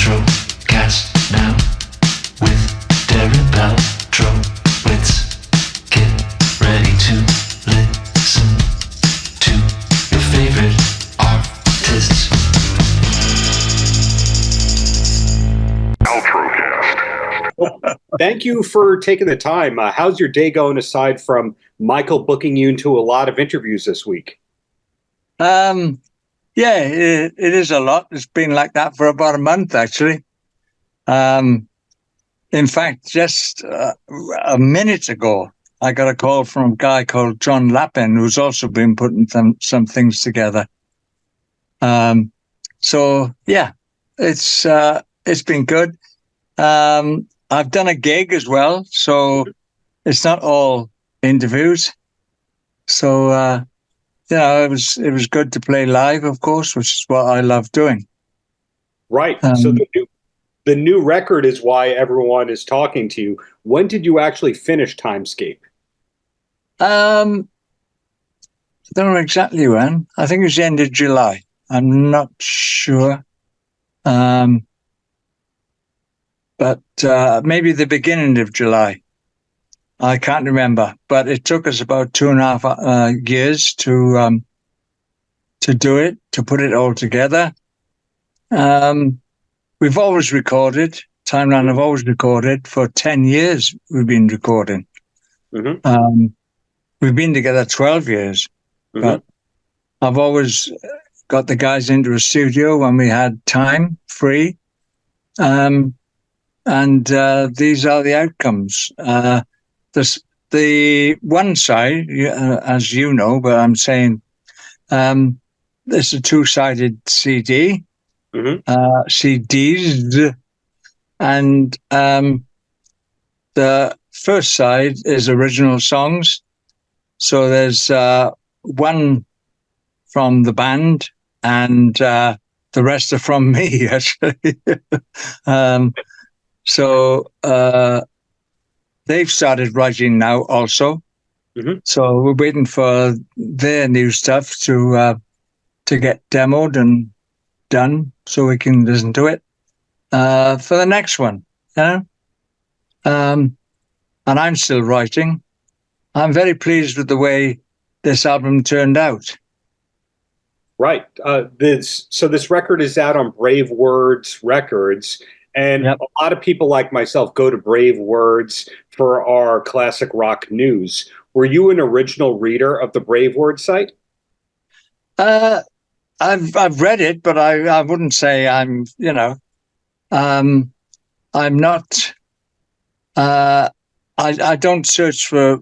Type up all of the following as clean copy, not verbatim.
Paltrocast now with Darren Paltrowitz. Get ready to listen to your favorite artists. Paltrocast. Thank you for taking the time. How's your day going aside from Michael booking you into a lot of interviews this week? Yeah, it is a lot. It's been like that for about a month, actually. In fact, just a minute ago, I got a call from a guy called John Lappin, who's also been putting some things together. So yeah, it's been good. I've done a gig as well, so it's not all interviews. So it was good to play live, of course, which is what I love doing. Right. So the new record is why everyone is talking to you. When did you actually finish Timescape? I don't know exactly when. I think it was the end of July. I'm not sure. But maybe the beginning of July. I can't remember, but it took us about 2.5 years to do it, to put it all together. We've always recorded. Timeline have always recorded. For 10 years, we've been recording. Mm-hmm. We've been together 12 years, but I've always got the guys into a studio when we had time free. And these are the outcomes. The one side, as you know, but I'm saying, it's a two-sided CD, CDs, and the first side is original songs. So there's one from the band, and the rest are from me, actually. They've started writing now also. So we're waiting for their new stuff to get demoed and done so we can listen to it for the next one, you know? And I'm still writing. I'm very pleased with the way this album turned out. Right. This record is out on Brave Words Records. And a lot of people like myself go to Brave Words for our classic rock news. Were you an original reader of the Brave Words site? I've read it, but I wouldn't say I'm not. I don't search for,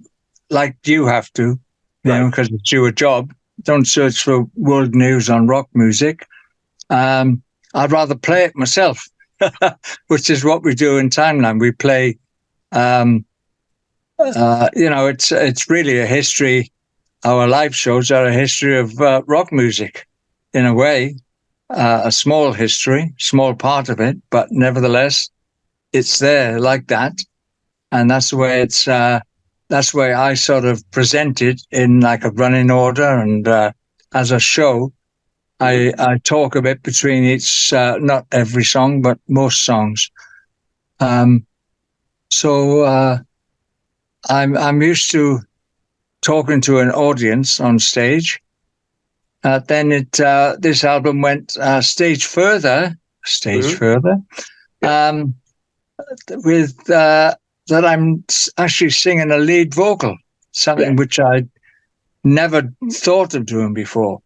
like you have to, you know, because it's your job. Don't search for world news on rock music. I'd rather play it myself. Which is what we do in Timeline. We play, it's really a history. Our live shows are a history of rock music, in a way, a small history, small part of it, but nevertheless, it's there like that, and that's the way it's. That's the way I sort of present it in like a running order, and as a show. I talk a bit between each, not every song, but most songs. So I'm used to talking to an audience on stage. Then this album went stage further, with that I'm actually singing a lead vocal, something which I never thought of doing before.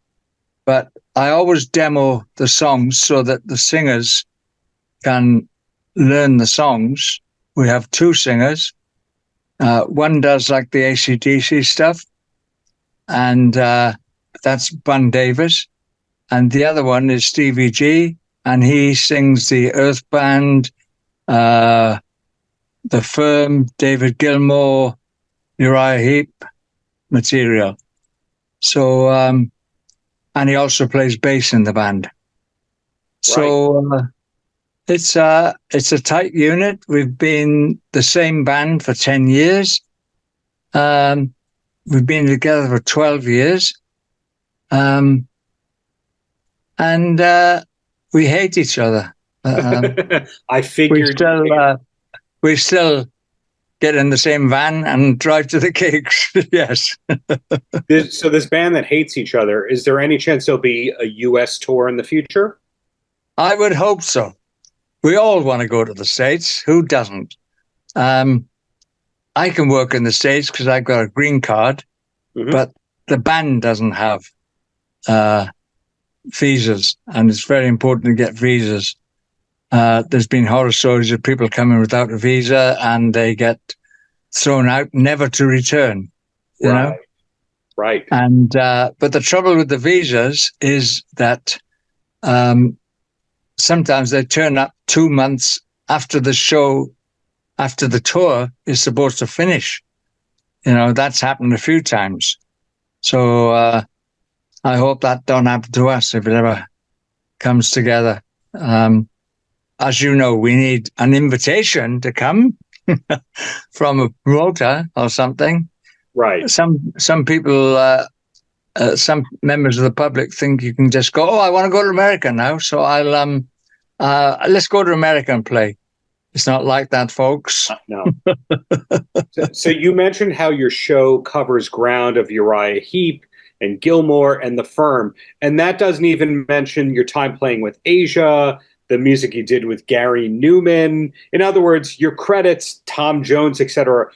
But I always demo the songs so that the singers can learn the songs. We have two singers. One does like the AC/DC stuff, and that's Bun Davis. And the other one is Stevie G, and he sings the Earth Band, The Firm, David Gilmour, Uriah Heep material. So, and he also plays bass in the band. So it's a tight unit. We've been the same band for 10 years. We've been together for 12 years. And we hate each other. I figured. We still get in the same van and drive to the gigs. Yes. So this band that hates each other, is there any chance there'll be a U.S. tour in the future? I would hope so. We all want to go to the States. Who doesn't? I can work in the States because I've got a green card, but the band doesn't have visas, and it's very important to get visas. There's been horror stories of people coming without a visa and they get thrown out, never to return. You know? Right. And but the trouble with the visas is that sometimes they turn up 2 months after the show, after the tour is supposed to finish. You know, that's happened a few times. So I hope that don't happen to us if it ever comes together. As you know, we need an invitation to come from a promoter or something. Right. Some people, some members of the public think you can just go, oh, I want to go to America now, so I'll let's go to America and play. It's not like that, folks. No. So you mentioned how your show covers ground of Uriah Heep and Gilmour and The Firm, and that doesn't even mention your time playing with Asia, the music you did with Gary Numan. In other words, your credits, Tom Jones, etc.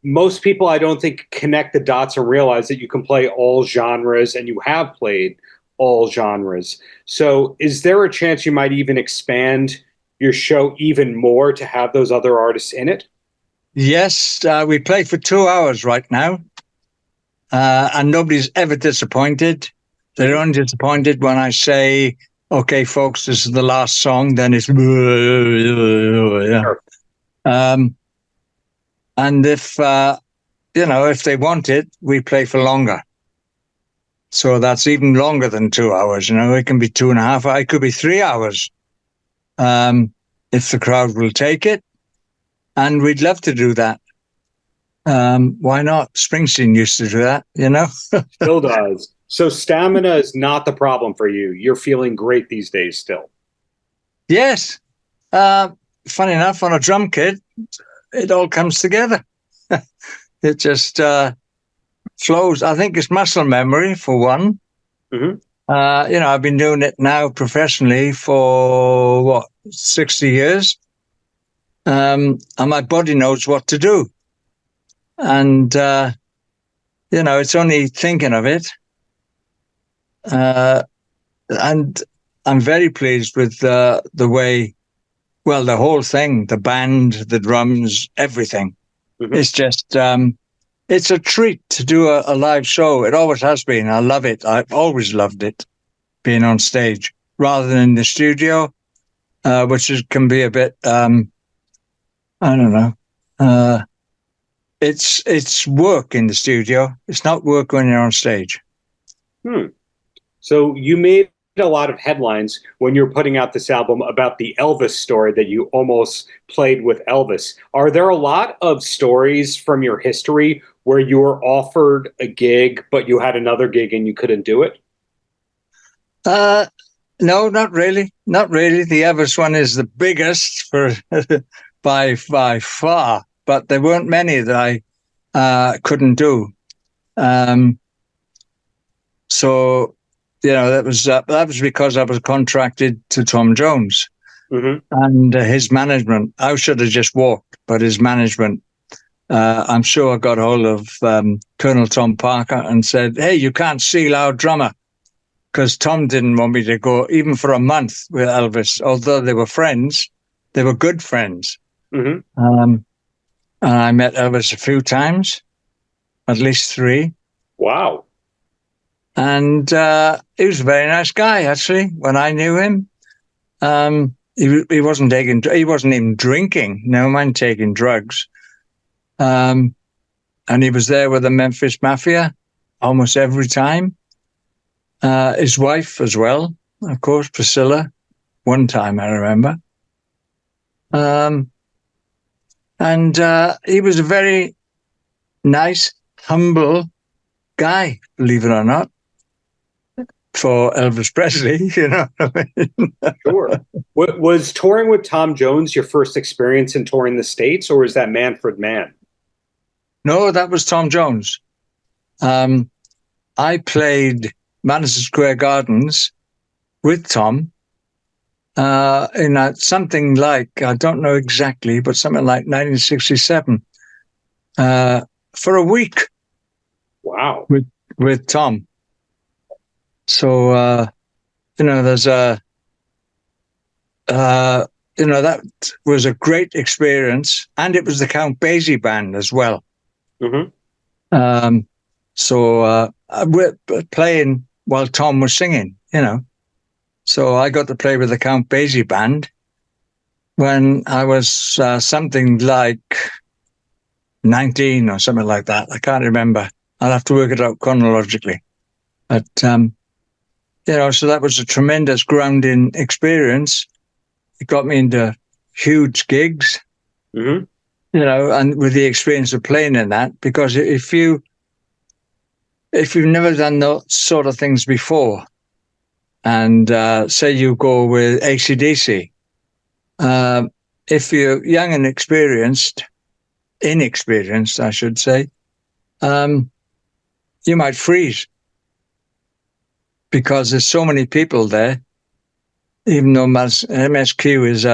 Most people, I don't think, connect the dots and realize that you can play all genres, and you have played all genres. So is there a chance you might even expand your show even more to have those other artists in it? Yes, we play for 2 hours right now, and nobody's ever disappointed. They're only disappointed when I say, okay, folks, this is the last song, then it's... Sure. And if, if they want it, we play for longer. So that's even longer than 2 hours. It can be 2.5. It could be 3 hours. If the crowd will take it, and we'd love to do that. Why not? Springsteen used to do that, Still does. So stamina is not the problem for you. You're feeling great these days still. Yes. Funny enough, on a drum kit, it all comes together. It just flows. I think it's muscle memory, for one. Mm-hmm. I've been doing it now professionally for 60 years. And my body knows what to do. And, it's only thinking of it. And I'm very pleased with the way, the whole thing, the band, the drums, everything. Mm-hmm. It's just, it's a treat to do a live show. It always has been. I love it. I've always loved it, being on stage rather than in the studio, which can be a bit, I don't know. It's work in the studio. It's not work when you're on stage. So you made a lot of headlines when you were putting out this album about the Elvis story, that you almost played with Elvis. Are there a lot of stories from your history where you were offered a gig, but you had another gig and you couldn't do it? No, not really. Not really. The Elvis one is the biggest for by far, but there weren't many that I couldn't do. So, that was because I was contracted to Tom Jones. Mm-hmm. And his management. I should have just walked, but his management, I'm sure, got hold of Colonel Tom Parker and said, "Hey, you can't steal our drummer," because Tom didn't want me to go even for a month with Elvis. Although they were friends, they were good friends. Mm-hmm. And I met Elvis a few times, at least 3. Wow. And he was a very nice guy, actually. When I knew him, he wasn't even drinking. Never mind taking drugs. And he was there with the Memphis Mafia almost every time. His wife as well, of course, Priscilla. One time I remember. And he was a very nice, humble guy, believe it or not. for Elvis Presley, you know what I mean? Sure. Was touring with Tom Jones your first experience in touring the States, or was that Manfred Mann? No, that was Tom Jones. I played Madison Square Gardens with Tom in something like, I don't know exactly, but something like 1967 for a week. Wow. With Tom. So, there's that was a great experience. And it was the Count Basie band as well. Mm-hmm. So we're playing while Tom was singing, So I got to play with the Count Basie band when I was something like 19 or something like that. I can't remember. I'll have to work it out chronologically. But, so that was a tremendous grounding experience. It got me into huge gigs, Mm-hmm. And with the experience of playing in that, because if you've never done those sort of things before, and say you go with AC/DC, if you're young and inexperienced, I should say, you might freeze because there's so many people there. Even though MSQ is,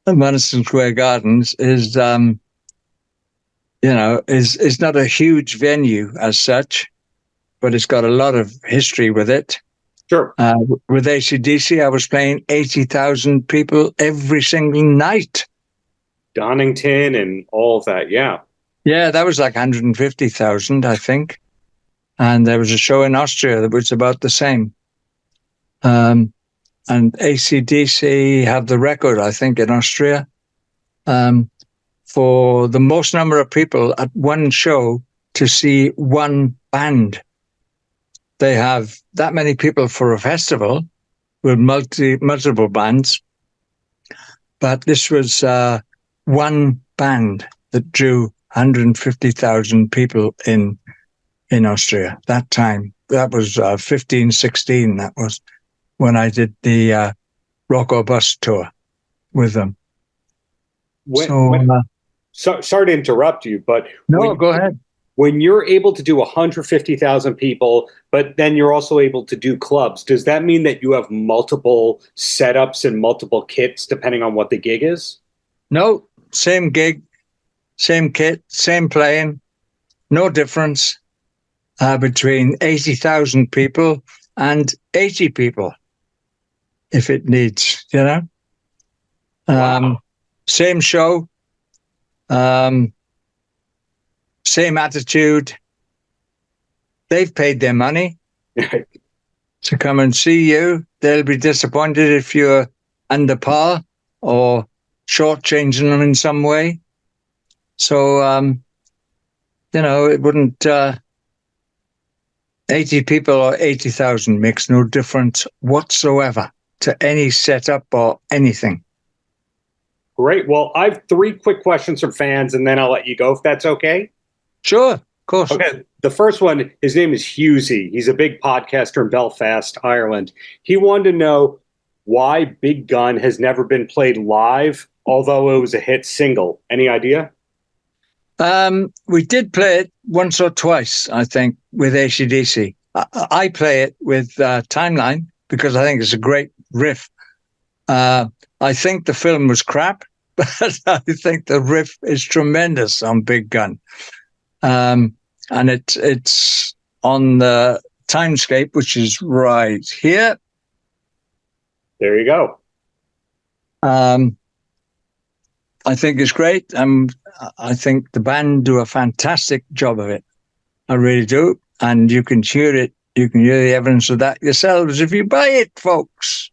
Madison Square Gardens is, is not a huge venue as such, but it's got a lot of history with it. Sure. With AC/DC, I was playing 80,000 people every single night. Donington and all of that, yeah. Yeah, that was like 150,000, I think. And there was a show in Austria that was about the same. And AC/DC have the record, I think, in Austria for the most number of people at one show to see one band. They have that many people for a festival with multiple bands. But this was one band that drew 150,000 people in Austria that time. That was 15, 16. That was when I did the Rock or Bust tour with them. Sorry to interrupt you, but no, go ahead. When you're able to do 150,000 people, but then you're also able to do clubs, does that mean that you have multiple setups and multiple kits depending on what the gig is? No, same gig, same kit, same playing, no difference between 80,000 people and 80 people, if it needs, Wow. Same show, same attitude. They've paid their money to come and see you. They'll be disappointed if you're under par or shortchanging them in some way. So, it wouldn't, 80 people or 80,000 makes no difference whatsoever to any setup or anything. Great. Well, I have 3 quick questions from fans, and then I'll let you go if that's okay. Sure, of course. Okay. The first one, his name is Husey. He's a big podcaster in Belfast, Ireland. He wanted to know why Big Gun has never been played live, although it was a hit single. Any idea? We did play it once or twice, I think, with AC/DC. I play it with Timeline because I think it's a great riff. I think the film was crap, but I think the riff is tremendous on Big Gun. And it's on the Timescape, which is right here. There you go. I think it's great. I think the band do a fantastic job of it. I really do. And you can hear it. You can hear the evidence of that yourselves if you buy it, folks.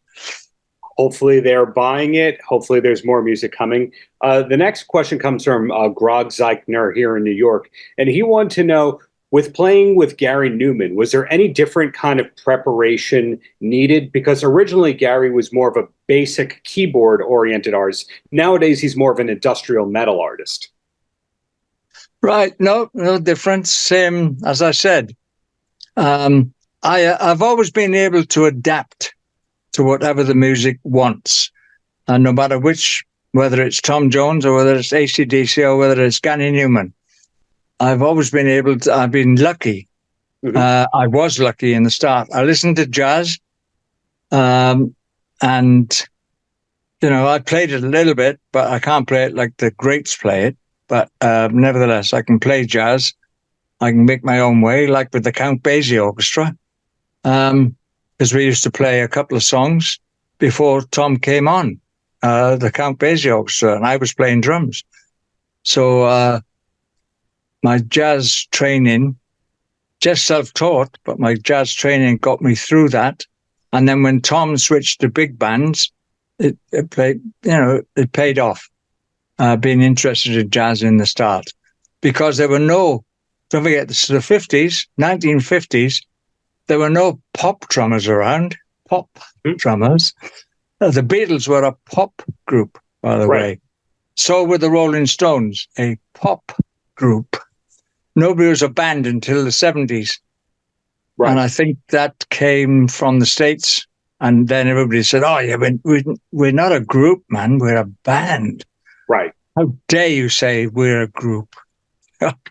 Hopefully they're buying it. Hopefully there's more music coming. The next question comes from Grog Zeichner here in New York. And he wanted to know, with playing with Gary Numan, was there any different kind of preparation needed? Because originally Gary was more of a basic keyboard-oriented artist. Nowadays he's more of an industrial metal artist. Right. No difference. Same as I said. I've always been able to adapt to whatever the music wants. And no matter whether it's Tom Jones or whether it's AC/DC or whether it's Gary Numan, I've been lucky. Mm-hmm. I was lucky in the start. I listened to jazz, and, I played it a little bit, but I can't play it like the greats play it. But nevertheless, I can play jazz. I can make my own way, like with the Count Basie Orchestra, because we used to play a couple of songs before Tom came on, the Count Basie Orchestra, and I was playing drums. So my jazz training, just self-taught, but my jazz training got me through that. And then when Tom switched to big bands, it paid off. Being interested in jazz in the start, because there were don't forget, this is the 50s, 1950s, there were no pop drummers around, drummers. The Beatles were a pop group, by the way. So were the Rolling Stones, a pop group. Nobody was a band until the 70s. Right. And I think that came from the States. And then everybody said, oh, yeah, we're not a group, man, we're a band. Right. How dare you say we're a group? Well,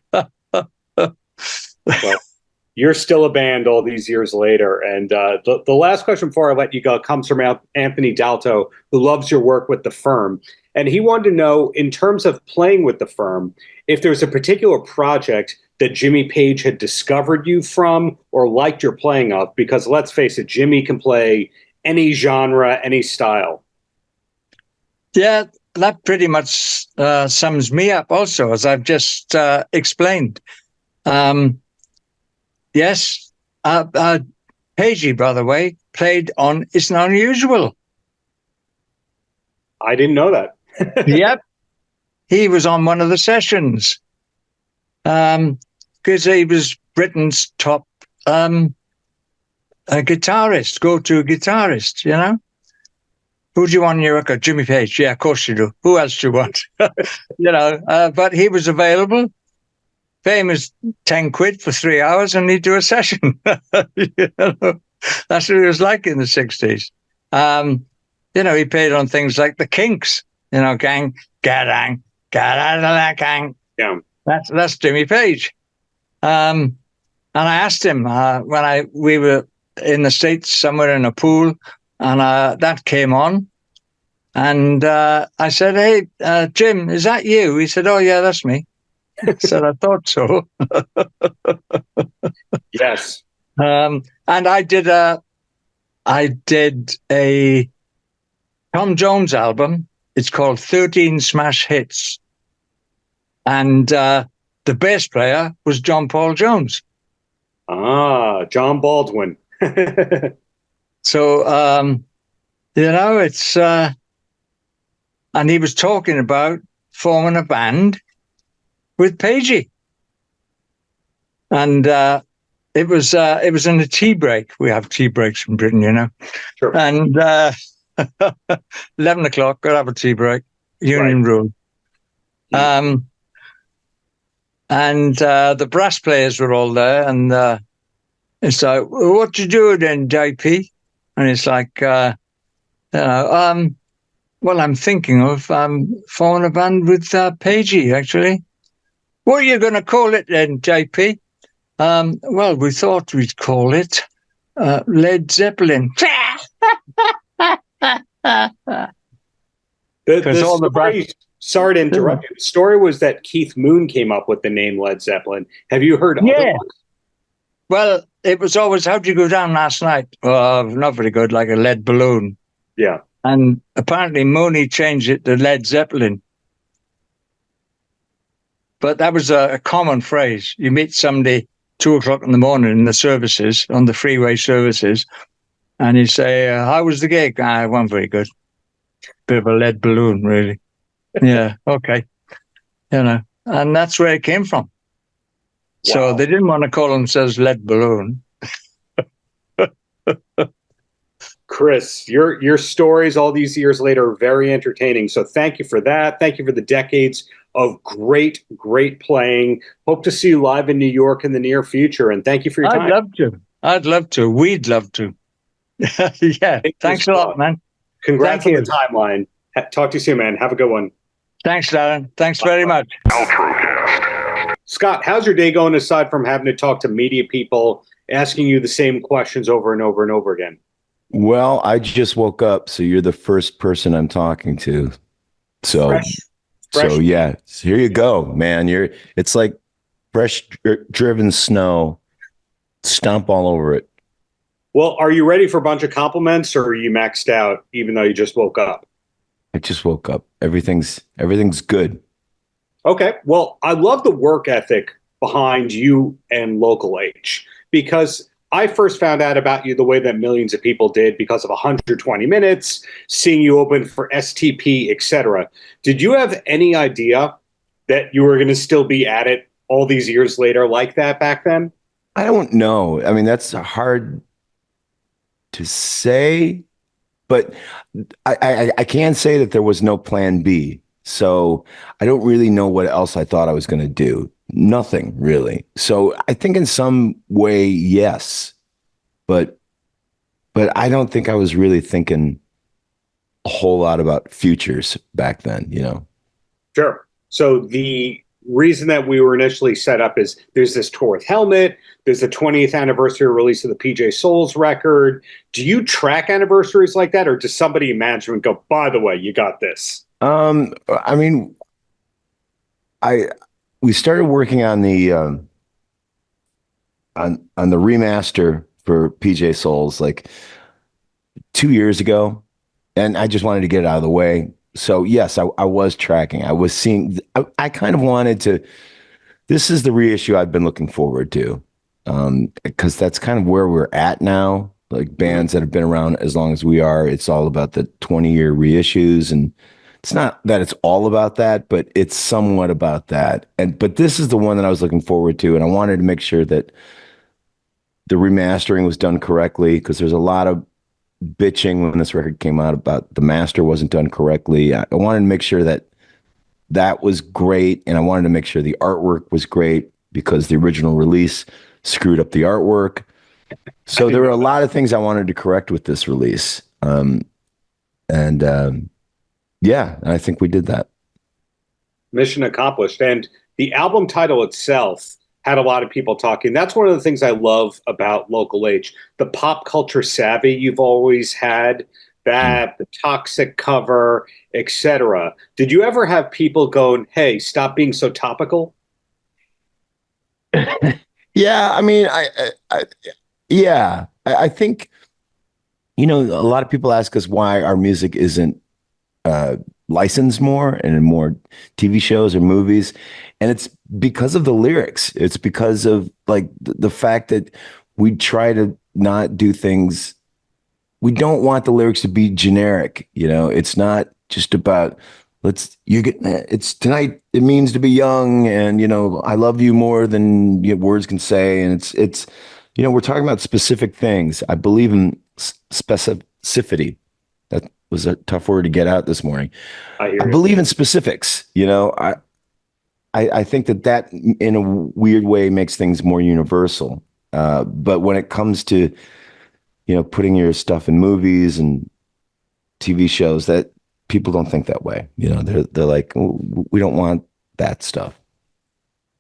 you're still a band all these years later. And the last question before I let you go comes from Anthony Dalto, who loves your work with the Firm. And he wanted to know, in terms of playing with the Firm, if there's a particular project that Jimmy Page had discovered you from or liked your playing of, because let's face it, Jimmy can play any genre, any style. Yeah, that pretty much sums me up also, as I've just explained. Yes, Pagey, by the way, played on It's Not Unusual. I didn't know that. Yep. He was on one of the sessions. Because he was Britain's top guitarist, go-to guitarist, Who do you want on your record? Jimmy Page. Yeah, of course you do. Who else do you want? But he was available. Pay him his 10 quid for 3 hours and he'd do a session. That's what it was like in the 60s. He played on things like the Kinks, gang, gadang, get out of that gang. Yeah. That's Jimmy Page. And I asked him when we were in the States somewhere in a pool, and that came on. And I said, hey, Jim, is that you? He said, oh, yeah, that's me. I said, I thought so. Yes. And I did a Tom Jones album. It's called 13 Smash Hits. And the bass player was John Paul Jones. Ah, John Baldwin. So, it's... and he was talking about forming a band with Pagey. And it was in a tea break. We have tea breaks in Britain, Sure. And 11 o'clock, got to have a tea break, union rule. And the brass players were all there, and it's like, what you doing then, JP? And it's like, well, I'm thinking of forming a band with Pagey, actually. What are you going to call it then, JP? Well, we thought we'd call it Led Zeppelin. Sorry to interrupt you. The story was that Keith Moon came up with the name Led Zeppelin. Have you heard other ones? Well, it was always, how'd you go down last night? Not very good, like a lead balloon. Yeah. And apparently Mooney changed it to Led Zeppelin. But that was a common phrase. You meet somebody 2 o'clock in the morning in the services, on the freeway services, and you say, how was the gig? It wasn't very good. Bit of a lead balloon, really. Yeah, okay. And that's where it came from. Wow. So they didn't want to call themselves Lead Balloon. Chris, your stories all these years later are very entertaining. So thank you for that. Thank you for the decades of great, great playing. Hope to see you live in New York in the near future. And thank you for your time. I'd love to. We'd love to. Yeah. Thanks a lot, man. Congrats on the timeline. Talk to you soon, man. Have a good one. Thanks, Darren. Thanks very much. Paltrocast. Scott, how's your day going aside from having to talk to media people, asking you the same questions over and over and over again? Well, I just woke up, so you're the first person I'm talking to. So, Fresh. so yeah, so here you go, man. It's like fresh driven snow. Stomp all over it. Well, are you ready for a bunch of compliments, or are you maxed out even though you just woke up? I just woke up. Everything's good. Okay. Well, I love the work ethic behind you and Local H, because I first found out about you the way that millions of people did because of 120 Minutes, seeing you open for STP, etc. Did you have any idea that you were going to still be at it all these years later like that back then? I don't know. I mean, that's hard to say, but I can say that there was no plan B. So I don't really know what else I thought I was going to do. Nothing really. So I think in some way, yes, but I don't think I was really thinking a whole lot about futures back then, you know? Sure. So the reason that we were initially set up is there's this tour with Helmet. There's the 20th anniversary release of the PJ Souls record. Do you track anniversaries like that, or does somebody in management go, by the way, you got this? I mean, we started working on the on the remaster for PJ Souls like 2 years ago, and I just wanted to get it out of the way. So yes, I was tracking. I was seeing. I kind of wanted to. This is the reissue I've been looking forward to, because that's kind of where we're at now. Like bands that have been around as long as we are, it's all about the 20-year reissues, and it's not that it's all about that, but it's somewhat about that. But this is the one that I was looking forward to, and I wanted to make sure that the remastering was done correctly, because there's a lot of bitching when this record came out about the master wasn't done correctly. I wanted to make sure that that was great, and I wanted to make sure the artwork was great, because the original release screwed up the artwork. So there were a lot of things I wanted to correct with this release. Yeah, I think we did that. Mission accomplished. And the album title itself had a lot of people talking. That's one of the things I love about Local H. The pop culture savvy you've always had, that, the Toxic cover, etc. Did you ever have people going, hey, stop being so topical? Yeah, I mean, I think, you know, a lot of people ask us why our music isn't licensed more and in more TV shows or movies. And it's because of the lyrics. It's because of like the fact that we try to not do things. We don't want the lyrics to be generic. You know, it's not just about it's tonight. It means to be young, and you know, I love you more than words can say. And it's you know, we're talking about specific things. I believe in specificity. That was a tough word to get out this morning. I believe in specifics. You know, I think that in a weird way makes things more universal. But when it comes to, you know, putting your stuff in movies and TV shows, that people don't think that way. You know, they're like, we don't want that stuff.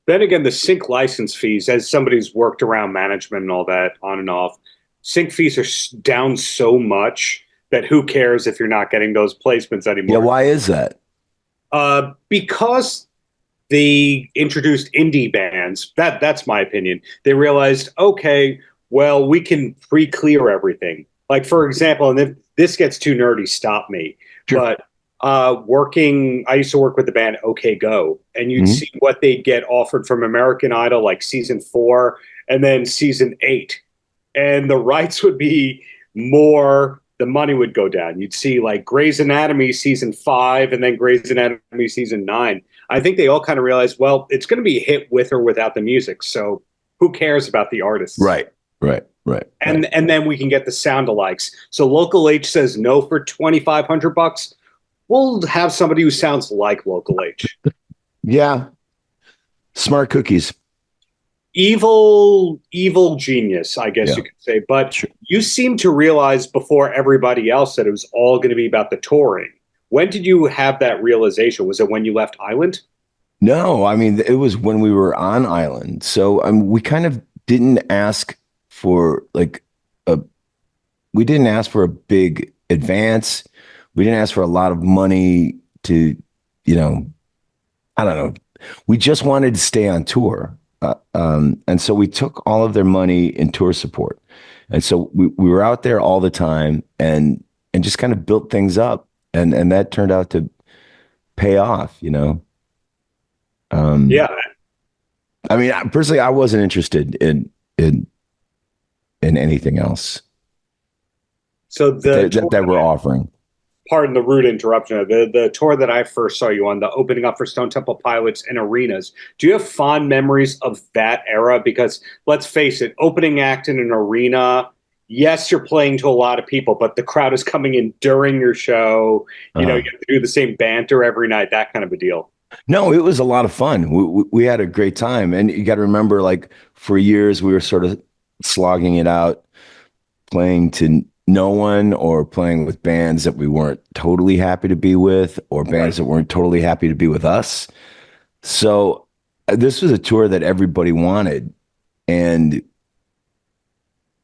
Then again, the sync license fees, as somebody who's worked around management and all that on and off, sync fees are down so much that who cares if you're not getting those placements anymore? Yeah, why is that? Because they introduced indie bands. That's my opinion. They realized, okay, well, we can pre-clear everything. Like, for example, and if this gets too nerdy, stop me. Sure. But I used to work with the band OK Go, and you'd see what they'd get offered from American Idol, like season 4 and then season 8. And the rights would be more, the money would go down. You'd see like Grey's Anatomy season 5 and then Grey's Anatomy season 9. I think they all kind of realized, well, it's going to be a hit with or without the music. So who cares about the artists? Right. And then we can get the sound alikes. So Local H says no for $2,500. We'll have somebody who sounds like Local H. Yeah. Smart cookies. Evil genius, I guess Yeah. you could say. But Sure. you seem to realize before everybody else that it was all going to be about the touring. When did you have that realization? Was it when you left Island? No, I mean, it was when we were on island. So we kind of didn't ask for like a, we didn't ask for a big advance. We didn't ask for a lot of money to, you know, I don't know. We just wanted to stay on tour. And so we took all of their money in tour support. And so we were out there all the time and just kind of built things up. And that turned out to pay off, you know? Yeah. I mean, personally, I wasn't interested in anything else So the tour that we're offering. pardon the rude interruption. The tour that I first saw you on, the opening up for Stone Temple Pilots in arenas. Do you have fond memories of that era? Because let's face it, opening act in an arena, yes, you're playing to a lot of people, but the crowd is coming in during your show. You know, you have to do the same banter every night, that kind of a deal. No, it was a lot of fun. We had a great time. And you got to remember, like, for years, we were sort of slogging it out, playing to no one or playing with bands that we weren't totally happy to be with or bands that weren't totally happy to be with us. So this was a tour that everybody wanted. And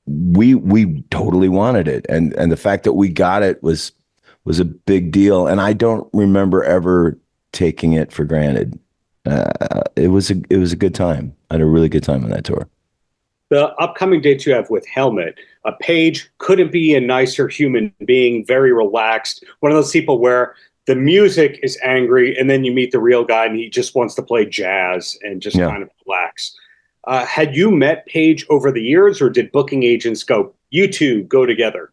we totally wanted it. And the fact that we got it was a big deal. And I don't remember ever taking it for granted. It was a good time. I had a really good time on that tour. The upcoming dates you have with Helmet, Paige couldn't be a nicer human being, very relaxed. One of those people where the music is angry, and then you meet the real guy, and he just wants to play jazz and just kind of relax. Had you met Paige over the years, or did booking agents go, you two go together?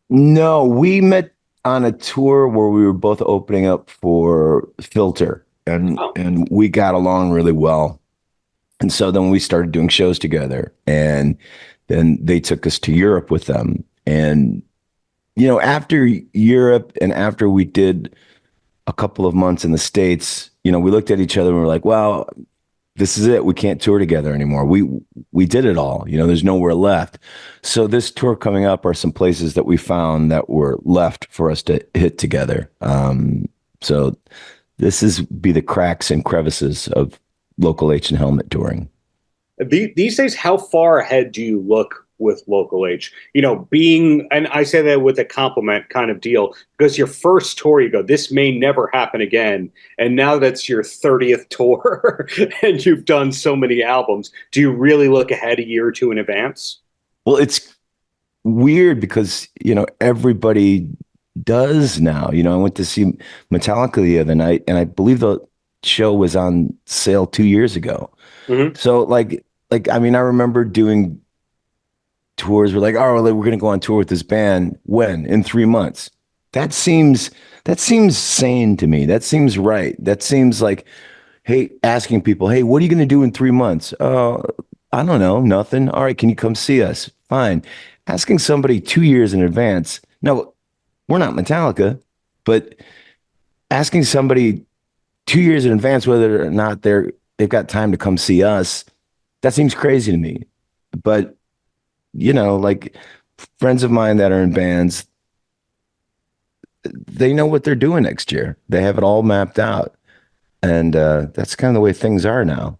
No, we met on a tour where we were both opening up for Filter, and we got along really well. And so then we started doing shows together, and then they took us to Europe with them. And, you know, after Europe and after we did a couple of months in the States, you know, we looked at each other and we were like, well, this is it. We can't tour together anymore. We did it all. You know, there's nowhere left. So this tour coming up are some places that we found that were left for us to hit together. So this is be the cracks and crevices of Local H and Helmet touring. These days, how far ahead do you look with Local H? You know, and I say that with a compliment kind of deal, because your first tour, you go, this may never happen again. And now that's your 30th tour and you've done so many albums. Do you really look ahead a year or two in advance? Well, it's weird because, you know, everybody does now. You know, I went to see Metallica the other night, and I believe the show was on sale 2 years ago. Mm-hmm. So like, I mean, I remember doing tours. We're like, oh, we're going to go on tour with this band. When? In 3 months. That seems sane to me. That seems right. That seems like, hey, asking people, hey, what are you going to do in 3 months? I don't know, nothing. All right, can you come see us? Fine. Asking somebody 2 years in advance. No, we're not Metallica, but asking somebody 2 years in advance whether or not they've got time to come see us, that seems crazy to me. But, you know, like friends of mine that are in bands, they know what they're doing next year. They have it all mapped out. And that's kind of the way things are now.